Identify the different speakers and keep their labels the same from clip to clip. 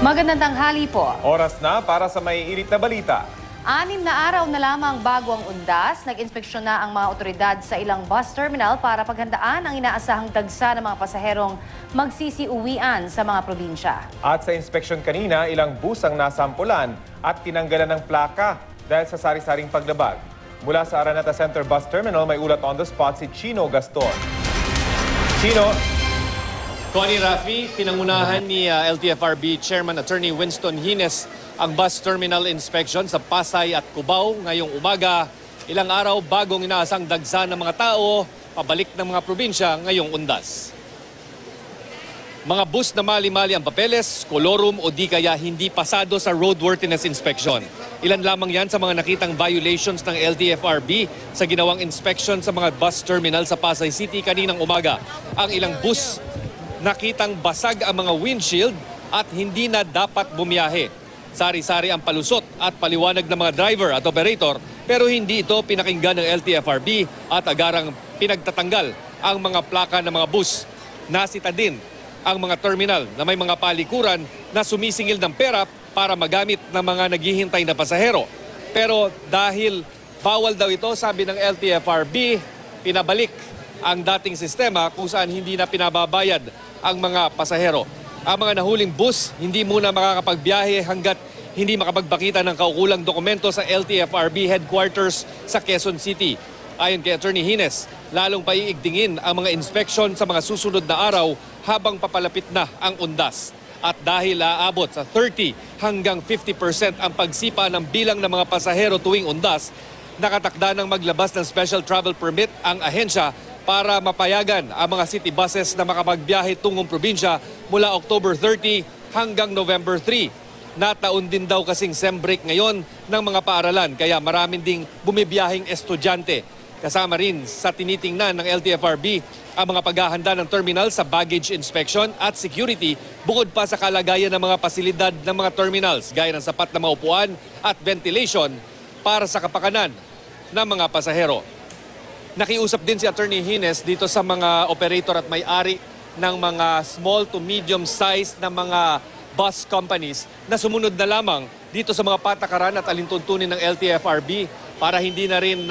Speaker 1: Magandang tanghali po.
Speaker 2: Oras na para sa may init na balita.
Speaker 1: 6 na araw na lamang bago ang undas, nag-inspeksyon na ang mga otoridad sa ilang bus terminal para paghandaan ang inaasahang dagsa ng mga pasaherong magsisiuwian sa mga probinsya.
Speaker 2: At sa inspeksyon kanina, ilang bus ang nasampulan at tinanggalan ng plaka dahil sa sari-saring paglabag. Mula sa Araneta Center Bus Terminal, may ulat on the spot si Chino Gaston. Chino.
Speaker 3: Connie, Rafi, pinangunahan ni LTFRB Chairman Attorney Winston Hines ang bus terminal inspection sa Pasay at Cubao ngayong umaga. Ilang araw bagong inaasang dagsa ng mga tao pabalik ng mga probinsya ngayong undas. Mga bus na mali-mali ang papeles, kolorum o di kaya hindi pasado sa roadworthiness inspection. Ilan lamang yan sa mga nakitang violations ng LTFRB sa ginawang inspection sa mga bus terminal sa Pasay City kaninang umaga. Ang ilang bus nakitang basag ang mga windshield at hindi na dapat bumiyahe. Sari-sari ang palusot at paliwanag ng mga driver at operator pero hindi ito pinakinggan ng LTFRB at agarang pinagtatanggal ang mga plaka ng mga bus. Nasita din ang mga terminal na may mga palikuran na sumisingil ng pera para magamit ng mga naghihintay na pasahero. Pero dahil bawal daw ito, sabi ng LTFRB, pinabalik ang dating sistema kung saan hindi na pinababayad ang mga pasahero. Ang mga nahuling bus hindi muna makakapagbiyahe hanggat hindi makapagbakita ng kaukulang dokumento sa LTFRB headquarters sa Quezon City. Ayon kay Attorney Hines, lalong paiigtingin ang mga inspeksyon sa mga susunod na araw habang papalapit na ang undas. At dahil aabot sa 30 hanggang 50% ang pagsipa ng bilang ng mga pasahero tuwing undas, nakatakda ng maglabas ng special travel permit ang ahensya para mapayagan ang mga city buses na makapagbiyahe tungong probinsya mula October 30 hanggang November 3. Nataon din daw kasing SEM break ngayon ng mga paaralan kaya maraming ding bumibiyahing estudyante. Kasama rin sa tinitingnan ng LTFRB ang mga paghahanda ng terminal sa baggage inspection at security bukod pa sa kalagayan ng mga pasilidad ng mga terminals gaya ng sapat na mga upuan at ventilation para sa kapakanan ng mga pasahero. Nakiusap din si Attorney Hines dito sa mga operator at may-ari ng mga small to medium size na mga bus companies na sumunod na lamang dito sa mga patakaran at alintuntunin ng LTFRB para hindi na rin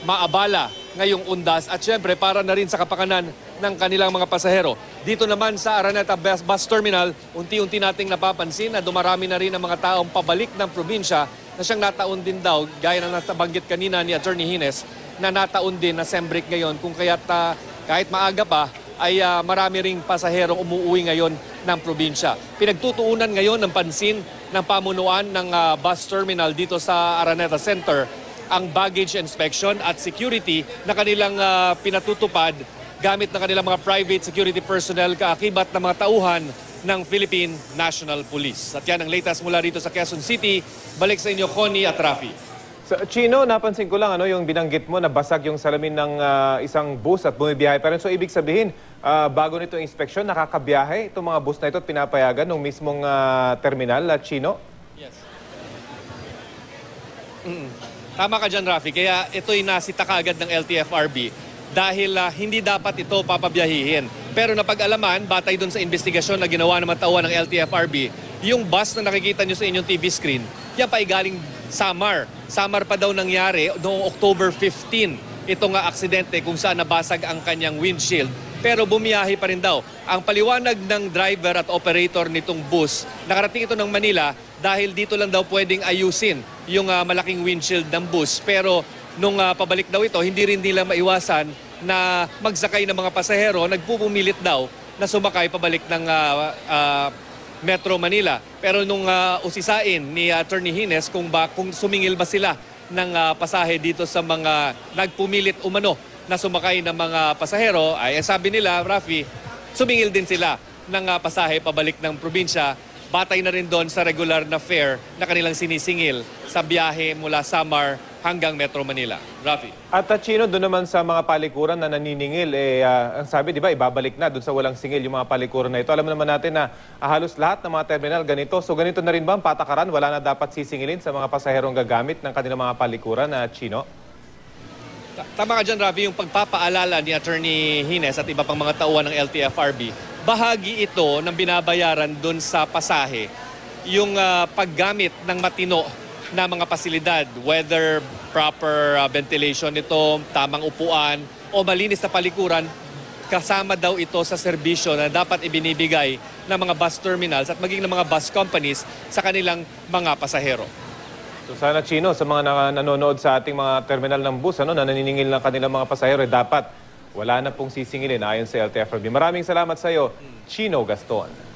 Speaker 3: maabala ngayong undas at syempre para na rin sa kapakanan ng kanilang mga pasahero. Dito naman sa Araneta Bus Terminal, unti-unti nating napapansin na dumarami na rin ang mga taong pabalik ng probinsya na siyang nataon din daw, gaya na nabanggit kanina ni Attorney Hines, na nataon din na SEM break ngayon kung kaya't kahit maaga pa ay marami ring pasaherong umuuwi ngayon ng probinsya. Pinagtutuunan ngayon ng pansin ng pamunuan ng bus terminal dito sa Araneta Center ang baggage inspection at security na kanilang pinatutupad gamit ng kanilang mga private security personnel kaakibat ng mga tauhan ng Philippine National Police. At yan ang latest mula rito sa Quezon City. Balik sa inyo, Connie at Rafi.
Speaker 2: So, Chino, napansin ko lang yung binanggit mo na basag yung salamin ng isang bus at bumibiyahe pa rin. So ibig sabihin, bago nito inspeksyon, nakakabiyahe itong mga bus na ito at pinapayagan ng mismong terminal, Chino?
Speaker 3: Yes. Tama ka dyan, Rafi. Kaya ito'y nasita kaagad ng LTFRB dahil hindi dapat ito papabiyahihin. Pero napag-alaman, batay dun sa investigasyon na ginawa naman tauhan ng LTFRB, yung bus na nakikita nyo sa inyong TV screen, yan pa ay galing Samar. Samar pa daw nangyari noong October 15. Ito nga aksidente kung saan nabasag ang kanyang windshield. Pero bumiyahe pa rin daw. Ang paliwanag ng driver at operator nitong bus, nakarating ito ng Manila dahil dito lang daw pwedeng ayusin yung malaking windshield ng bus. Pero nung pabalik daw ito, hindi rin nila maiwasan na magsakay ng mga pasahero. Nagpupumilit daw na sumakay pabalik ng Metro Manila. Pero nung usisain ni Attorney Hines kung sumingil ba sila ng pasahe dito sa mga nagpumilit umano na sumakay ng mga pasahero, ay sabi nila, Rafi, sumingil din sila ng pasahe pabalik ng probinsya. Batay na rin doon sa regular na fare na kanilang sinisingil sa biyahe mula Samar hanggang Metro Manila. Rafi.
Speaker 2: At Chino, doon naman sa mga palikuran na naniningil, ang sabi, di ba, ibabalik na doon sa walang singil yung mga palikuran na ito. Alam naman natin na halos lahat ng mga terminal ganito. So ganito na rin ba ang patakaran? Wala na dapat sisingilin sa mga pasaherong gagamit ng kanilang mga palikuran, Chino?
Speaker 3: Tama ka dyan, Rafi, yung pagpapaalala ni Attorney Hines at iba pang mga tauhan ng LTFRB, bahagi ito ng binabayaran doon sa pasahe yung paggamit ng matino na mga pasilidad, whether proper ventilation nito, tamang upuan o malinis na palikuran, kasama daw ito sa serbisyo na dapat ibinibigay ng mga bus terminals at maging ng mga bus companies sa kanilang mga pasahero.
Speaker 2: So sana, Chino, sa mga nanonood sa ating mga terminal ng bus, na naniningil ng kanilang mga pasahero, dapat wala na pong sisingilin ayon sa LTFRB. Maraming salamat sa iyo, Chino Gaston.